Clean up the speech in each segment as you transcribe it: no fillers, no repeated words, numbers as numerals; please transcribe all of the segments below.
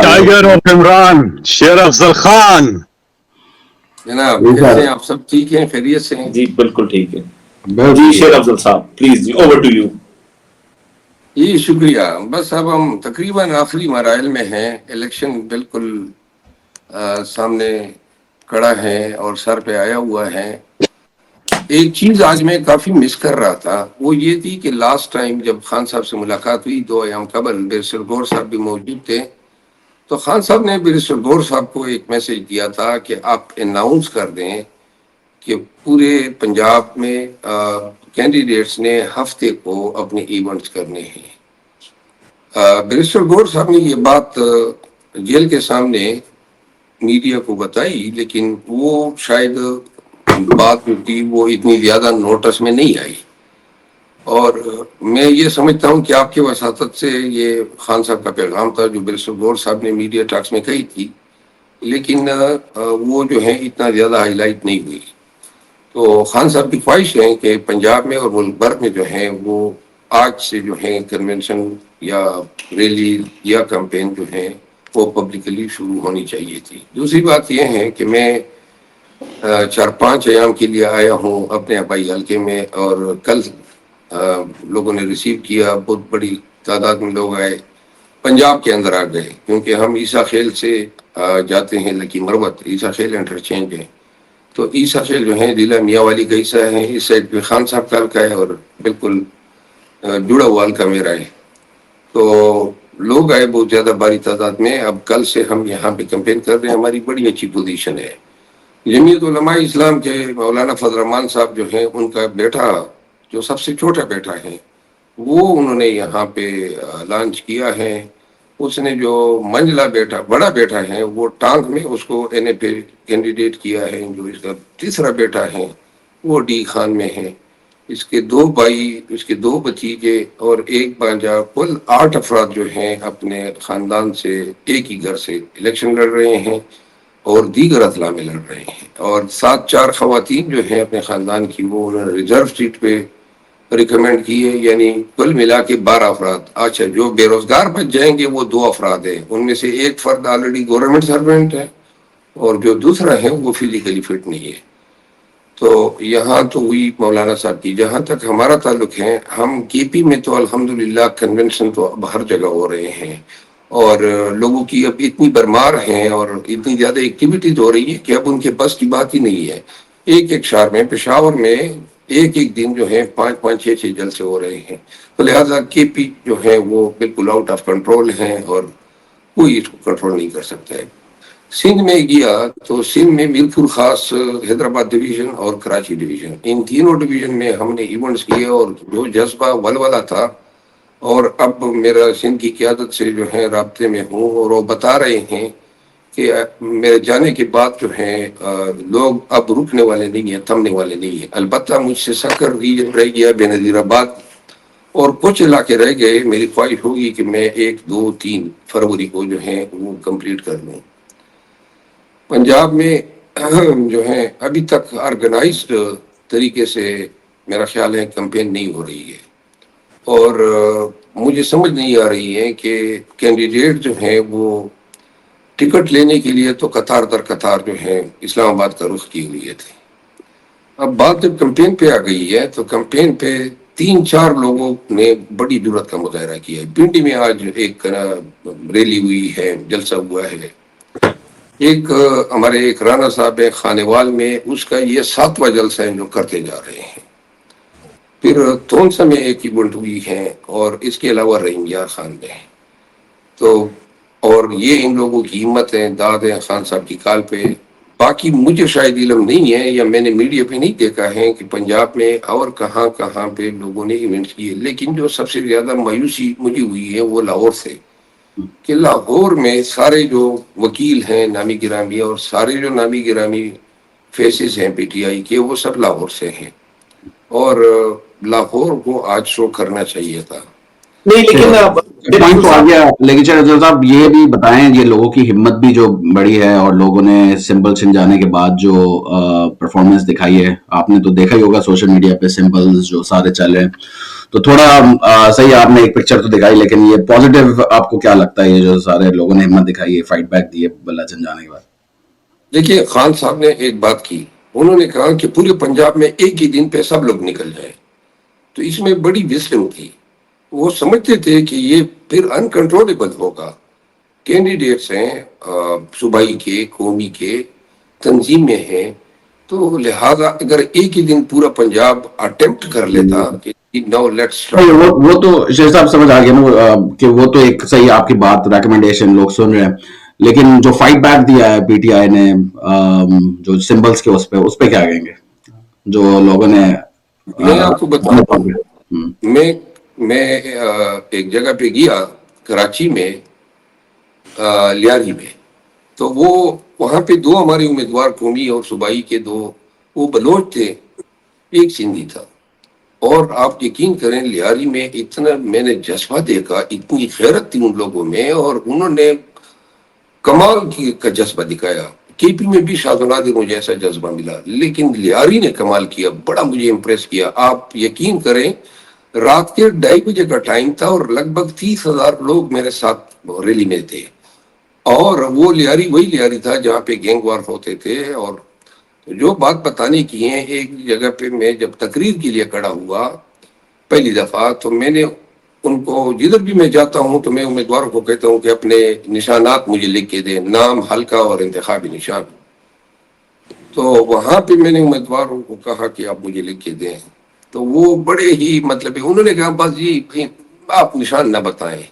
Tiger of Imran شیر افضل خان. جناب کیسے ہیں آپ؟ سب ٹھیک ہیں؟ خیریت سے ہیں؟ جی بالکل ٹھیک ہے. جی شیر افضل صاحب پلیز جی اوور ٹو یو. جی شکریہ. بس اب ہم تقریباً آخری مراحل میں ہیں. الیکشن بالکل سامنے کڑا ہے اور سر پہ آیا ہوا ہے. ایک چیز آج میں کافی مس کر رہا تھا، وہ یہ تھی کہ لاسٹ ٹائم جب خان صاحب سے ملاقات ہوئی 2 ایام قبل، بیرسٹر گور صاحب بھی موجود تھے، تو خان صاحب نے بیرسٹر گور صاحب کو ایک میسج دیا تھا کہ آپ اناؤنس کر دیں کہ پورے پنجاب میں کینڈیڈیٹس نے ہفتے کو اپنے ایونٹس کرنے ہیں. بیرسٹر گور صاحب نے یہ بات جیل کے سامنے میڈیا کو بتائی، لیکن وہ شاید بات جو تھی وہ اتنی زیادہ نوٹس میں نہیں آئی. اور میں یہ سمجھتا ہوں کہ آپ کے وساطت سے یہ خان صاحب کا پیغام تھا جو بیرسٹر گور صاحب نے میڈیا ٹاکس میں کہی تھی، لیکن وہ جو ہے اتنا زیادہ ہائی لائٹ نہیں ہوئی. تو خان صاحب کی خواہش ہے کہ پنجاب میں اور ملک بھر میں جو ہے وہ آج سے جو ہے کنونشن یا ریلی یا کیمپین جو ہے وہ پبلکلی شروع ہونی چاہیے تھی. دوسری بات یہ ہے کہ میں 4-5 ایام کے لیے آیا ہوں اپنے آبائی حلقے میں، اور کل لوگوں نے ریسیو کیا، بہت بڑی تعداد میں لوگ آئے، پنجاب کے اندر آ گئے، کیونکہ ہم عیسیٰ خیل سے جاتے ہیں لکی مروت، عیسیٰ خیل انٹرچینج ہے. تو عیسیٰ خیل جو ہے ضلع میاں والی کا حصہ ہے، اس سائڈ پہ خان صاحب کا حلقہ ہے اور بالکل جڑا ہوا حلقہ میرا ہے. تو لوگ آئے بہت زیادہ باری تعداد میں. اب کل سے ہم یہاں پہ کیمپین کر رہے ہیں. ہماری بڑی اچھی پوزیشن ہے. جمعیت علماء اسلام کے مولانا فضل الرحمان صاحب جو ہیں، ان کا بیٹا جو سب سے چھوٹا بیٹا ہے، وہ انہوں نے یہاں پہ لانچ کیا ہے. اس نے جو منجلا بیٹا بڑا بیٹا ہے وہ ٹانک میں اس کو این اے پہ کینڈیڈیٹ کیا ہے. جو اس کا تیسرا بیٹا ہے وہ ڈی خان میں ہے. اس کے 2 بھائی، اس کے 2 بھتیجے اور ایک بھانجا، کل 8 افراد جو ہیں اپنے خاندان سے ایک ہی گھر سے الیکشن لڑ رہے ہیں اور دیگر اضلاع میں لڑ رہے ہیں. اور 4 خواتین جو ہیں اپنے خاندان کی، وہ انہوں نے ریزرو سیٹ پہ ریکمینڈ کی ہے. یعنی کل ملا کے 12 افراد. اچھا، جو بے روزگار بچ جائیں گے وہ 2 افراد ہیں، ان میں سے ایک فرد آلریڈی گورنمنٹ سروینٹ ہے اور جو دوسرا ہے وہ فزیکلی فٹ نہیں ہے. تو یہاں تو ہوئی مولانا صاحب کی. جہاں تک ہمارا تعلق ہے، ہم کے پی میں تو الحمدللہ کنونشن تو اب ہر جگہ ہو رہے ہیں اور لوگوں کی اب اتنی برمار ہیں اور اتنی زیادہ ایکٹیویٹیز ہو رہی ہے کہ اب ان کے بس کی بات ہی نہیں ہے. ایک شہر میں، پشاور میں ایک دن جو ہے 5-5 6 جلسے ہو رہے ہیں. تو لہٰذا کے پی جو ہے وہ بالکل آؤٹ آف کنٹرول ہیں اور کوئی اس کو کنٹرول نہیں کر سکتا ہے. سندھ میں گیا تو سندھ میں بالکل خاص حیدرآباد ڈویژن اور کراچی ڈویژن، ان تینوں ڈویژن میں ہم نے ایونٹس کیے اور جو جذبہ ولولہ تھا. اور اب میرا سندھ کی قیادت سے جو ہے رابطے میں ہوں اور وہ بتا رہے ہیں کہ میرے جانے کے بعد جو ہے لوگ اب رکنے والے نہیں ہیں، تھمنے والے نہیں ہیں. البتہ مجھ سے سکر ریجن رہ گیا، بے نظیر آباد اور کچھ علاقے رہ گئے. میری خواہش ہوگی کہ میں 1 2 3 فروری کو جو ہے وہ کمپلیٹ کر لوں. پنجاب میں جو ہے ابھی تک آرگنائزڈ طریقے سے میرا خیال ہے کیمپین نہیں ہو رہی ہے، اور مجھے سمجھ نہیں آ رہی ہے کہ کینڈیڈیٹ جو ہیں وہ ٹکٹ لینے کے لیے تو قطار در قطار جو ہے اسلام آباد کا رخ کی ہوئی تھے. اب بات جب کیمپین پہ آ گئی ہے تو کیمپین پہ 3-4 لوگوں نے بڑی جرات کا مظاہرہ کیا ہے. پنڈی میں آج ایک ریلی ہوئی ہے، جلسہ ہوا ہے. ایک ہمارے ایک رانا صاحب ہے خانیوال میں، اس کا یہ 7واں جلسہ ہے جو کرتے جا رہے ہیں. پھر تونسا میں ایک ایونٹ ہوئی ہے اور اس کے علاوہ رحیم یار خان میں. تو اور یہ ان لوگوں کی ہمت ہے، داد ہے خان صاحب کی کال پہ. باقی مجھے شاید علم نہیں ہے یا میں نے میڈیا پہ نہیں دیکھا ہے کہ پنجاب میں اور کہاں کہاں پہ لوگوں نے ایونٹس کیے. لیکن جو سب سے زیادہ مایوسی مجھے ہوئی ہے وہ لاہور سے، کہ لاہور میں سارے جو وکیل ہیں نامی گرامی اور سارے جو نامی گرامی فیسز ہیں پی ٹی آئی کے، وہ سب لاہور سے ہیں اور لاہور کو آج شو کرنا چاہیے تھا. نہیں لیکن پوائنٹ تو آ گیا. لیکن افضل صاحب یہ بھی بتائیں، یہ لوگوں کی ہمت بھی جو بڑی ہے اور لوگوں نے سمبل سنگھ جانے کے بعد جو پرفارمنس دکھائی ہے، آپ نے تو دیکھا ہی ہوگا سوشل میڈیا پہ سمبلز جو سارے چل رہے ہیں. تو تھوڑا صحیح آپ نے ایک پکچر تو دکھائی، لیکن یہ پازیٹیو آپ کو کیا لگتا ہے یہ جو سارے لوگوں نے ہمت دکھائی ہے، فائٹ بیک دی ہے بلّہ چند جانے کے بعد؟ دیکھیے خان صاحب نے ایک بات کی، انہوں نے کہا کہ پورے پنجاب میں ایک ہی دن پہ سب لوگ نکل جائیں، تو اس میں بڑی وزڈم تھی. وہ سمجھتے تھے کہ یہ پھر انکنٹرولبل ہوگا. کینڈیڈیٹس ہیں صوبائی کے، قومی کے، تنظیم میں ہیں، تو لہذا اگر ایک ہی دن پورا پنجاب اٹیمپٹ کر لیتا کہ نو لیٹس وہ تو شیر صاحب سمجھ آ گیا نا کہ وہ تو ایک صحیح آپ کی بات ریکمنڈیشن لوگ سن رہے ہیں، لیکن جو فائٹ بیک دیا ہے پی ٹی آئی نے جو سمبلس کے اس پہ کیا کہیں گے جو لوگوں نے؟ میں آپ کو بتاؤں، میں ایک جگہ پہ گیا کراچی میں، لیاری میں، تو وہ وہاں پہ دو ہمارے امیدوار قومی اور صوبائی کے دو، وہ بلوچ تھے، ایک سندھی تھا. اور آپ یقین کریں لیاری میں اتنا میں نے جذبہ دیکھا، اتنی غیرت تھی ان لوگوں میں، اور انہوں نے کمال کا جذبہ دکھایا. کے پی میں بھی شاذ و نادر مجھے ایسا جذبہ ملا، لیکن لیاری نے کمال کیا، بڑا مجھے امپریس کیا. آپ یقین کریں رات کے 2:30 بجے کا ٹائم تھا اور لگ بھگ 30,000 لوگ میرے ساتھ ریلی میں تھے. اور وہ لیاری وہی لیاری تھا جہاں پہ گینگ وار ہوتے تھے. اور جو بات بتانے کی ہے، ایک جگہ پہ میں جب تقریر کے لیے کھڑا ہوا پہلی دفعہ، تو میں نے ان کو، جدھر بھی میں جاتا ہوں تو میں امیدواروں کو کہتا ہوں کہ اپنے نشانات مجھے لکھ کے دیں، نام، حلقہ اور انتخابی نشان. تو وہاں پہ میں نے امیدواروں کو کہا کہ آپ مجھے لکھ کے دیں، تو وہ بڑے ہی مطلب انہوں نے کہا بس جی آپ نشان نہ بتائیں.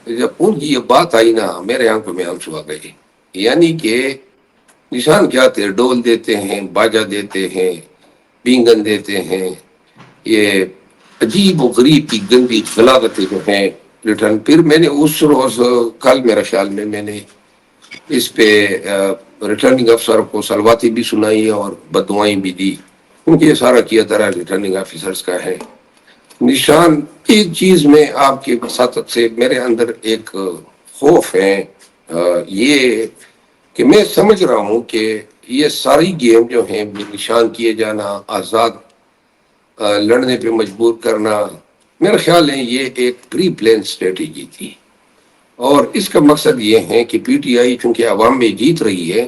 جب ان کی یہ بات آئی نا، میرے آنکھوں میں آنسو آ گئے. یعنی کہ نشان کیا تھے؟ ڈول دیتے ہیں، باجا دیتے ہیں، پینگن دیتے ہیں، یہ عجیب و غریب کی گندی غلاظتیں جو ہیں ریٹرن. پھر میں نے اس روز، کل میرا خیال میں نے اس پہ ریٹرننگ افسر کو سلواتی بھی سنائی اور بددعائیں بھی دی، کیونکہ یہ سارا کیا طرح ریٹرننگ آفیسرز کا ہے. نشان ایک چیز میں آپ کی وساطت سے میرے اندر ایک خوف ہے، یہ کہ میں سمجھ رہا ہوں کہ یہ ساری گیم جو ہیں نشان کیے جانا، آزاد لڑنے پہ مجبور کرنا، میرا خیال ہے یہ ایک پری پلان اسٹریٹجی تھی. اور اس کا مقصد یہ ہے کہ پی ٹی آئی چونکہ عوام میں جیت رہی ہے،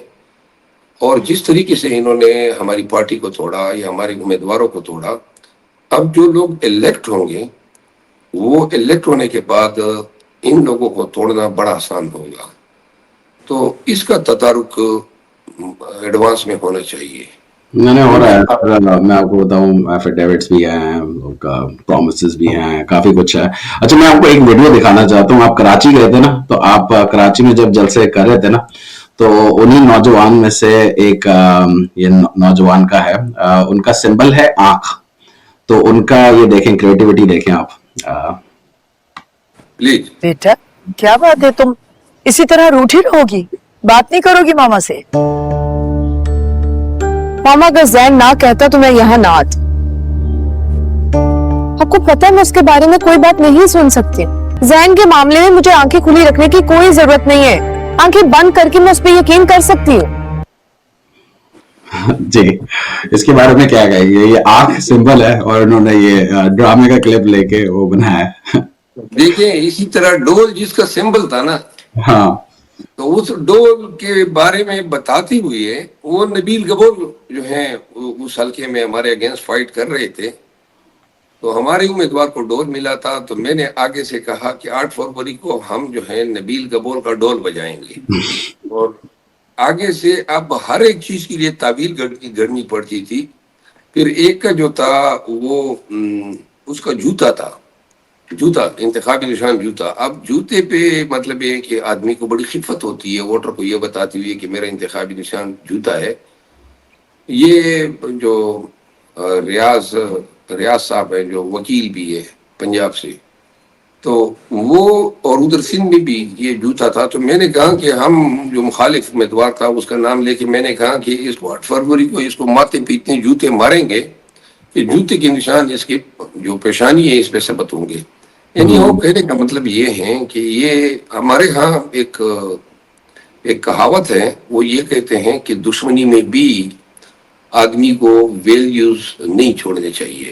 اور جس طریقے سے انہوں نے ہماری پارٹی کو توڑا یا ہمارے امیدواروں کو توڑا، اب جو لوگ الیکٹ ہوں گے وہ الیکٹ ہونے کے بعد ان لوگوں کو توڑنا بڑا آسان ہوگا. تو اس کا تدارک ایڈوانس میں ہونا چاہیے. میں نے ہو رہا ہے، میں آپ کو بتاؤں ایفیڈیوٹس بھی ہیں، پرومسز بھی ہیں، کافی کچھ ہے. اچھا میں آپ کو ایک ویڈیو دکھانا چاہتا ہوں. آپ کراچی گئے تھے نا، تو آپ کراچی میں جب جلسے کر رہے تھے نا، تو انہی نوجوان میں سے ایک یہ نوجوان کا ہے، ان کا سمبل ہے آنکھ. تو ان کا یہ دیکھیں، کریٹیوٹی دیکھیں آپ. پلیز. بیٹا کیا بات ہے، تم اسی طرح روٹھی رہو گی، بات نہیں کرو گی ماما سے؟ ماما اگر زین نہ کہتا تو میں یہاں نہ آتی. آپ کو پتہ ہے میں اس کے بارے میں کوئی بات نہیں سن سکتی. زین کے معاملے میں مجھے آنکھیں کھلی رکھنے کی کوئی ضرورت نہیں ہے. آنکھیں بند کر کے میں اس پہ یقین کر سکتی ہوں. جی اس کے بارے میں کیا کہیں گے؟ یہ آنکھ سمبل ہے اور انہوں نے یہ ڈرامے کا کلپ لے کے وہ بنایا ہے. دیکھیں اسی طرح ڈول جس کا سمبل تھا نا، ہاں تو اس ڈول کے بارے میں بتاتی ہوئی ہے، وہ نبیل گبور جو ہیں اس حلقے میں ہمارے اگینسٹ فائٹ کر رہے تھے، تو ہمارے امیدوار کو ڈول ملا تھا. تو میں نے آگے سے کہا کہ 8 فروری کو ہم جو ہے نبیل گبور کا ڈول بجائیں گے. اور آگے سے اب ہر ایک چیز کے لیے تعویل گڑنی پڑتی تھی. پھر ایک کا جو تھا وہ اس کا جوتا تھا، جوتا انتخابی نشان جوتا. اب جوتے پہ مطلب یہ کہ آدمی کو بڑی خفت ہوتی ہے ووٹر کو یہ بتاتی ہوئی کہ میرا انتخابی نشان جوتا ہے. یہ جو ریاض صاحب ہیں جو وکیل بھی ہے پنجاب سے، تو وہ اور ادھر سندھ میں بھی یہ جوتا تھا. تو میں نے کہا کہ ہم جو مخالف امیدوار تھا اس کا نام لے کے میں نے کہا کہ اس کو 8 فروری کو اس کو ماتے پہ اتنے جوتے ماریں گے کہ جوتے کے نشان اس کے جو پیشانی ہے اس پہ ثبت ہوں گے. یعنی وہ کہنے کا مطلب یہ ہے کہ یہ ہمارے ہاں ایک کہاوت ہے، وہ یہ کہتے ہیں کہ دشمنی میں بھی آدمی کو ویلیوز نہیں چھوڑنے چاہیے.